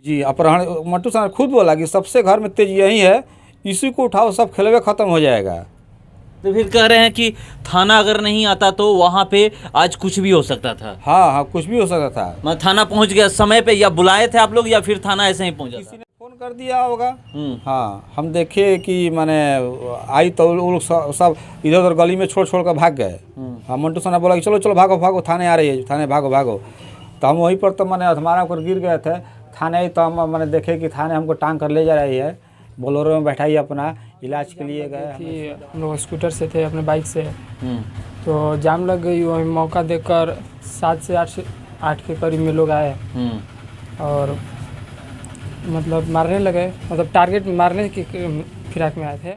जी अपहरण मंटू सर खुद बोला कि सबसे घर में तेज यही है, इसी को उठाओ सब खेलवे खत्म हो जाएगा। तो फिर कह रहे हैं कि थाना अगर नहीं आता तो वहाँ पे आज कुछ भी हो सकता था। हाँ हाँ कुछ भी हो सकता था। मैं थाना पहुँच गया समय पे, या बुलाए थे आप लोग या फिर थाना ऐसे ही पहुँचा किसी था? ने फोन कर दिया होगा। हम्म। हाँ हम देखे कि माने आई तो वो लोग सब इधर उधर गली में छोड़ छोड़ कर भाग गए। हाँ मंटू सर ने बोला कि चलो चलो भागो भागो, थाने आ रही है, थाने भागो भागो। तो हम वहीं पर तो मैंने हमारा ऊपर गिर गए थे थाने। तो हम मैंने देखे कि थाने हमको टांग कर ले जा रही है, बोलोरो में बैठाई, अपना इलाज के लिए गए। हम लोग स्कूटर से थे अपने बाइक से, तो जाम लग गई। वही मौका देखकर 7 से 8 के करीब में लोग आए और मतलब मारने लगे, मतलब टारगेट मारने की फिराक में आए थे।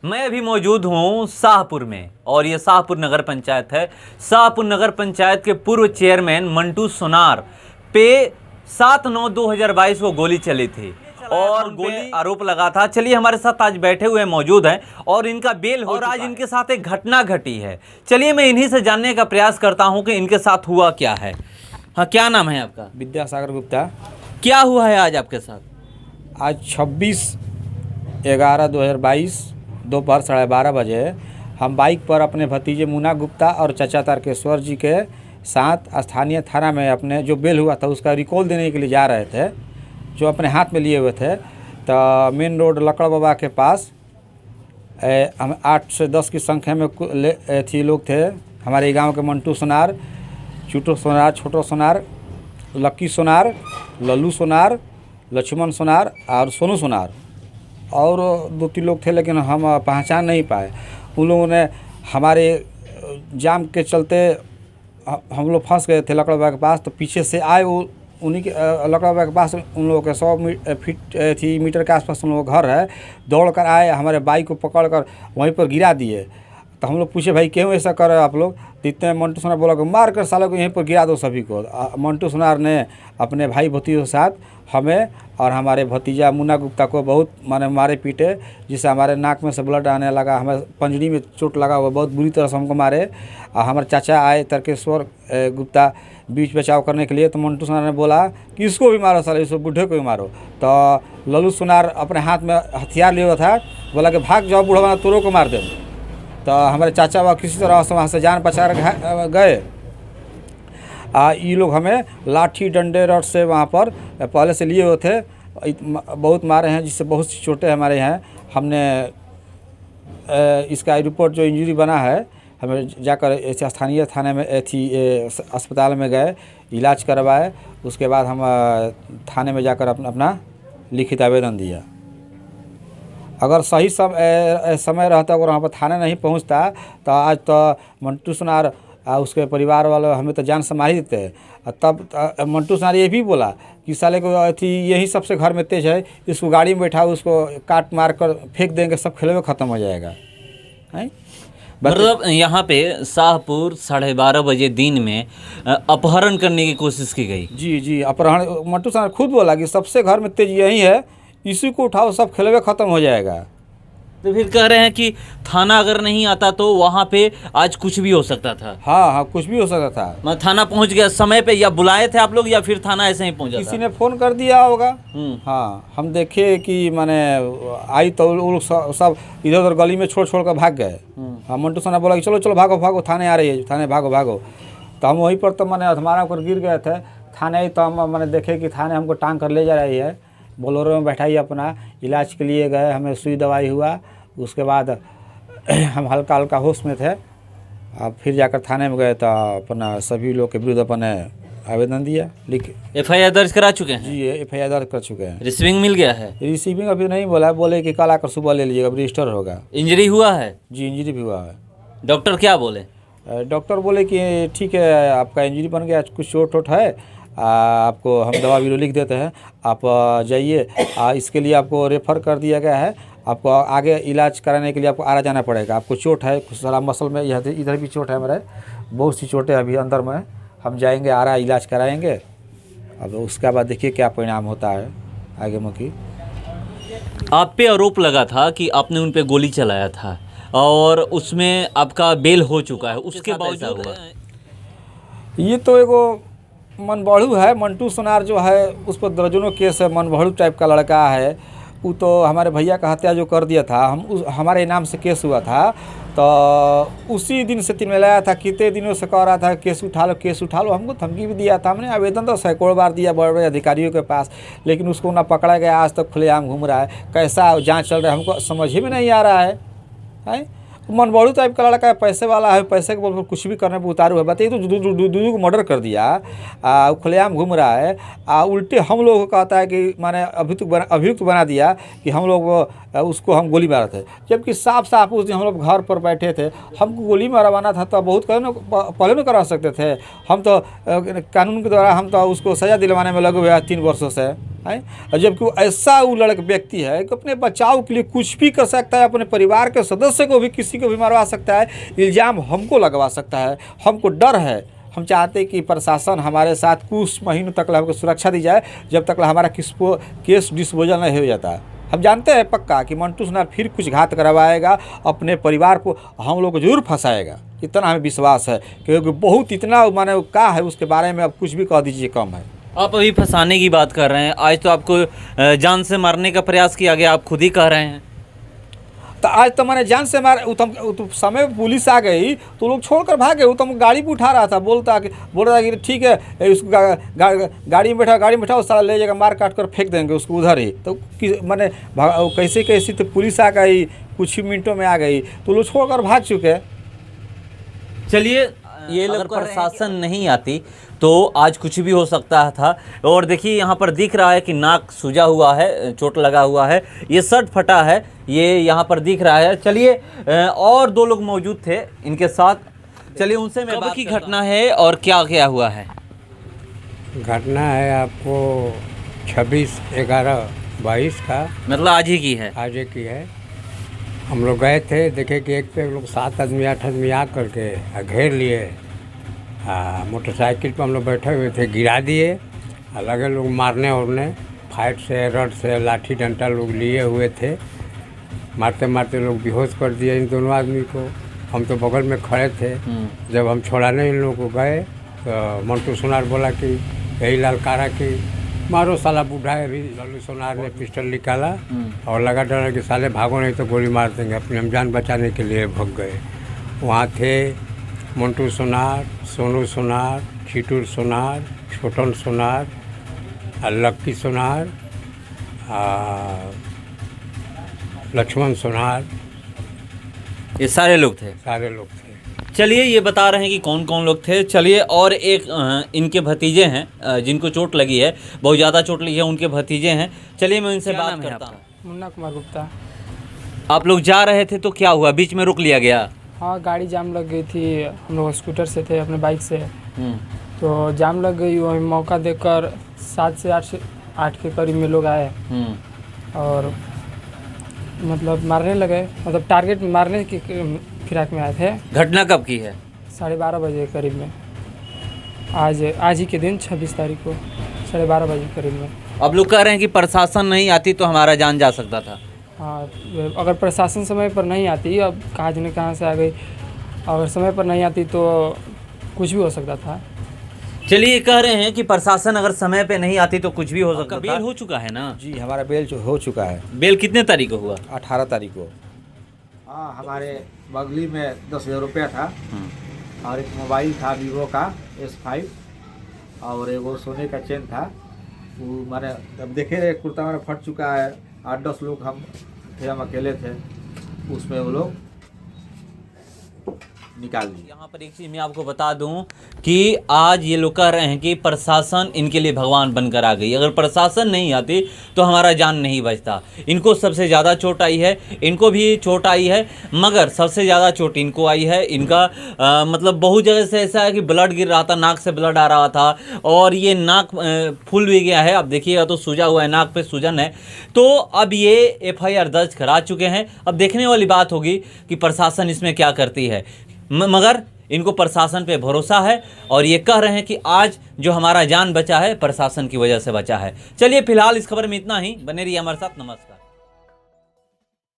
मैं अभी मौजूद हूँ शाहपुर में, और ये शाहपुर नगर पंचायत है। शाहपुर नगर पंचायत के पूर्व चेयरमैन मंटू सोनार पे 7/9/2022 को गोली चली थी और गोली आरोप लगा था। चलिए हमारे साथ आज बैठे हुए मौजूद हैं और इनका बेल हो, और आज इनके साथ एक घटना घटी है। चलिए मैं इन्हीं से जानने का प्रयास करता हूँ कि इनके साथ हुआ क्या है। हाँ, क्या नाम है आपका? विद्यासागर गुप्ता। क्या हुआ है आज आपके साथ? आज 26/11/2022 दोपहर 12:30 बजे हम बाइक पर अपने भतीजे मुन्ना गुप्ता और चाचा तारकेश्वर जी के साथ स्थानीय थाना में अपने जो बेल हुआ था उसका रिकॉल देने के लिए जा रहे थे, जो अपने हाथ में लिए हुए थे। तो मेन रोड लकड़ बाबा के पास हम 8 से 10 की संख्या में लोग थे। हमारे गांव के मंटू सोनार, चूटो सोनार, छोटो सोनार, लक्की सोनार, लल्लू सोनार, लक्ष्मण सोनार और सोनू सोनार, और 2-3 लोग थे लेकिन हम पहचान नहीं पाए। उन लोगों ने हमारे जाम के चलते हम लोग फंस गए थे लकड़ बाबा के पास। तो पीछे से आए वो, उन्हीं के लकड़ बाबा के पास उन लोगों के 100 मीटर के आसपास उन लोगों का घर है। दौड़ कर आए, हमारे बाइक को पकड़ कर वहीं पर गिरा दिए। तो हम लोग पूछे भाई क्यों ऐसा कर रहे हो आप लोग? तो इतने मंटू सोनार बोला कि मार कर सालों को यहीं पर गिरा दो सभी को। मंटू सोनार ने अपने भाई भतीजों के साथ हमें और हमारे भतीजा मुन्ना गुप्ता को बहुत मारे पीटे, जिससे हमारे नाक में से ब्लड आने लगा, हमारे पंजड़ी में चोट लगा हुआ, बहुत बुरी तरह से हमको मारे। और हमारे चाचा आए तारकेश्वर गुप्ता बीच बचाव करने के लिए। तो मंटू सोनार ने बोला कि इसको भी मारो साले, इसको बूढ़े को भी मारो। तो लल्लू सोनार अपने हाथ में हथियार लिए हुआ था, बोला कि भाग जाओ बूढ़ा, तोरों को मार दे। तो हमारे चाचा वह किसी तरह से वहाँ से जान बचा गए। ये लोग हमें लाठी डंडे रड से वहाँ पर पहले से लिए हुए थे, बहुत मारे हैं, जिससे बहुत सी चोटें हमारे यहाँ। हमने इसका रिपोर्ट जो इंजरी बना है, हमें जाकर स्थानीय थाने में अस्पताल में गए, इलाज करवाए। उसके बाद हम थाने में जाकर अपना लिखित आवेदन दिया। अगर सही समय रहता, अगर वहाँ पर थाने नहीं पहुँचता तो आज तो मंटू सोनार उसके परिवार वालों हमें तो जान से मार ही देते। तब मंटू सोनार ये भी बोला कि साले को यही सबसे घर में तेज है, इसको गाड़ी में बैठाओ, उसको काट मार कर फेंक देंगे, सब खेलवे खत्म हो जाएगा। मतलब यहाँ पे शाहपुर 12:30 बजे दिन में अपहरण करने की कोशिश की गई। जी अपहरण मंटू सोनार खुद बोला कि सबसे घर में तेज यही है, इसी को उठाओ सब खेलवे खत्म हो जाएगा। तो फिर कह रहे हैं कि थाना अगर नहीं आता तो वहाँ पे आज कुछ भी हो सकता था। हाँ कुछ भी हो सकता था। मैं थाना पहुँच गया समय पे, या बुलाए थे आप लोग या फिर थाना ऐसे ही पहुँचा? किसी ने फोन कर दिया होगा। हाँ हम देखे कि माने आई तो वो लोग सब इधर उधर गली में छोड़ छोड़ कर भाग गए। हाँ मंटू सर ने बोला कि चलो चलो भागो भागो, थाने आ रही है, थाने भागो भागो। तो हम वहीं पर तो मैंने हमारा ऊपर गिर गए थे थाने। तो हम मैंने देखे कि थाने हमको टांग कर ले जा रही है, बोलोरो में बैठाई, अपना इलाज के लिए गए। हमें सुई दवाई हुआ, उसके बाद हम हल्का हल्का होश में थे। अब फिर जाकर थाने में गए तो अपना सभी लोग के विरुद्ध अपने आवेदन दिया, लिख FIR दर्ज करा चुके हैं? जी FIR दर्ज कर चुके हैं। रिसीविंग मिल गया है? रिसीविंग अभी नहीं बोला, बोले कि कल आकर सुबह ले लीजिएगा, रजिस्टर होगा। इंजरी हुआ है? जी इंजरी भी हुआ है। डॉक्टर क्या बोले? डॉक्टर बोले कि ठीक है, आपका इंजरी बन गया, कुछ चोट वोट है, आपको हम दवा भी लिख देते हैं, आप जाइए। इसके लिए आपको रेफ़र कर दिया गया है, आपको आगे इलाज कराने के लिए आपको आना जाना पड़ेगा। आपको चोट है कुछ सारा मसल में, यहाँ इधर भी चोट है, मेरे बहुत सी चोटें अभी अंदर में। हम जाएंगे, आ रहा इलाज कराएंगे। अब उसके बाद देखिए क्या परिणाम होता है आगे मुखी। आप पे आरोप लगा था कि आपने उन पे गोली चलाया था और उसमें आपका बेल हो चुका है, उसके बावजूद ये तो एगो मनबड़ू है, मंटू सोनार जो है उस पर दर्जनों केस है। मनबड़ू टाइप का लड़का है, वो तो हमारे भैया का हत्या जो कर दिया था, हमारे नाम से केस हुआ था, तो उसी दिन से तिलमिलाया था। कितने दिनों से कह रहा था केस उठा लो, केस उठा लो। हमको धमकी भी दिया था, हमने आवेदन तो सैकड़ों बार दिया बड़े बड़े अधिकारियों के पास, लेकिन उसको ना पकड़ा गया। आज तक खुलेआम घूम रहा है। कैसा जांच चल रहा है हमको समझ ही में नहीं आ रहा है। मनबड़ू टाइप का लड़का है, पैसे वाला है, पैसे के बोल पर कुछ भी करने पर उतारू है। बताइए तो दूध को मर्डर कर दिया, खुलेआम घूम रहा है। उल्टे हम लोगों को कहता है कि माने अभियुक्त बना दिया कि हम लोग उसको हम गोली मारे थे, जबकि साफ साफ उस दिन हम लोग घर पर बैठे थे। हमको गोली मारवाना था तो बहुत पहले न करा सकते थे। हम तो कानून के द्वारा हम तो उसको सज़ा दिलवाने में लगे हुए हैं 3 वर्षों से है। जबकि वो ऐसा वो लड़का व्यक्ति है कि अपने बचाव के लिए कुछ भी कर सकता है, अपने परिवार के सदस्य को भी, किसी को भी मरवा सकता है, इल्ज़ाम हमको लगवा सकता है। हमको डर है। हम चाहते कि प्रशासन हमारे साथ कुछ महीनों तक हमको सुरक्षा दी जाए, जब तक हमारा केस डिस्पोजल नहीं हो जाता। हम जानते हैं पक्का कि मंटू सोनार फिर कुछ घात करवाएगा, अपने परिवार को हम लोग को जरूर फंसाएगा, इतना हमें विश्वास है। क्योंकि बहुत इतना माने क्या है उसके बारे में अब कुछ भी कह दीजिए कम है। आप अभी फंसाने की बात कर रहे हैं, आज तो आपको जान से मारने का प्रयास किया गया, आप खुद ही कह रहे हैं। तो आज तो मैंने जान से मार तो समय पुलिस आ गई तो लोग छोड़कर भाग गए। वो तो गाड़ी पे उठा रहा था, बोल रहा था कि ठीक है उसको गाड़ी में बैठा उस साला ले जाएगा, मार काट कर फेंक देंगे उसको उधर ही। तो मैंने कैसे तो पुलिस आ गई, कुछ ही मिनटों में आ गई, तो लोग छोड़कर भाग चुके। चलिए, ये अगर प्रशासन नहीं आती तो आज कुछ भी हो सकता था। और देखिए यहाँ पर दिख रहा है कि नाक सूजा हुआ है, चोट लगा हुआ है, ये शर्ट फटा है, ये यहाँ पर दिख रहा है। चलिए, और 2 लोग मौजूद थे इनके साथ, चलिए उनसे मैं बात की घटना है और क्या क्या हुआ है। घटना है आपको 26/11/22 का, मतलब आज ही की है। आज ही की है। हम लोग गए थे, देखे कि एक पे लोग 7 आदमी 8 आदमी आ करके घेर लिए। मोटरसाइकिल पर हम लोग बैठे हुए थे, गिरा दिए। लगे लोग मारने उड़ने, फाइट से, रड से, लाठी डंडा लोग लिए हुए थे। मारते मारते लोग बेहोश कर दिए इन दोनों आदमी को। हम तो बगल में खड़े थे। जब हम छोड़ाने इन लोगों को गए तो मंटू सोनार बोला कि यही ललकारा कि मारो साला बूढ़ा है। अभी लल्लू सोनार ने पिस्टल निकाला और लगा डरा कि साले भागो नहीं तो गोली मार देंगे। अपनी हम जान बचाने के लिए भाग गए। वहाँ थे मंटू सोनार, सोनू सोनार, खिटूर सोनार, छोटन सोनार, लक्की सोनार, लक्ष्मण सोनार, ये सारे लोग थे। सारे लोग थे। चलिए, ये बता रहे हैं कि कौन कौन लोग थे। चलिए, और एक इनके भतीजे हैं जिनको चोट लगी है, बहुत ज़्यादा चोट लगी है, उनके भतीजे हैं। चलिए मैं उनसे बात करता हूँ। मुन्ना कुमार गुप्ता। आप लोग जा रहे थे तो क्या हुआ, बीच में रोक लिया गया? हाँ, गाड़ी जाम लग गई थी। हम लोग स्कूटर से थे, अपने बाइक से, तो जाम लग गई। वही मौका देखकर 7 से 8 के करीब में लोग आए और मतलब मारने लगे, मतलब टारगेट मारने की फिराक में आए थे। घटना कब की है? 12:30 बजे के करीब में, आज ही के दिन 26 तारीख को 12:30 बजे के करीब में। अब लोग कह रहे हैं कि प्रशासन नहीं आती तो हमारा जान जा सकता था। हाँ, अगर प्रशासन समय पर नहीं आती, अब कहाँ जाने कहाँ से आ गई, अगर समय पर नहीं आती तो कुछ भी हो सकता था। चलिए, कह रहे हैं कि प्रशासन अगर समय पे नहीं आती तो कुछ भी हो सकता था। बेल हो चुका है ना? जी, हमारा बेल हो चुका है। बेल कितने तारीख को हुआ? 18 तारीख को। हाँ, हमारे बगली में 10,000 रुपया था और एक मोबाइल था वीवो का S5 और एक सोने का चेन था। वो माने अब देखे कुर्ता मेरा फट चुका है। 8-10 लोग हम थे, हम अकेले थे, उसमें वो लोग निकाल दी। यहाँ पर एक चीज़ मैं आपको बता दूं कि आज ये लोग कह रहे हैं कि प्रशासन इनके लिए भगवान बनकर आ गई। अगर प्रशासन नहीं आती तो हमारा जान नहीं बचता। इनको सबसे ज़्यादा चोट आई है, इनको भी चोट आई है, मगर सबसे ज़्यादा चोट इनको आई है। इनका मतलब बहुत जगह से ऐसा है कि ब्लड गिर रहा था, नाक से ब्लड आ रहा था और ये नाक फूल भी गया है। अब देखिएगा तो सूजा हुआ है, नाक पे सूजन है। तो अब ये FIR दर्ज करा चुके हैं। अब देखने वाली बात होगी कि प्रशासन इसमें क्या करती है, मगर इनको प्रशासन पे भरोसा है और ये कह रहे हैं कि आज जो हमारा जान बचा है प्रशासन की वजह से बचा है। चलिए, फिलहाल इस खबर में इतना ही। बने रहिए हमारे साथ। नमस्कार।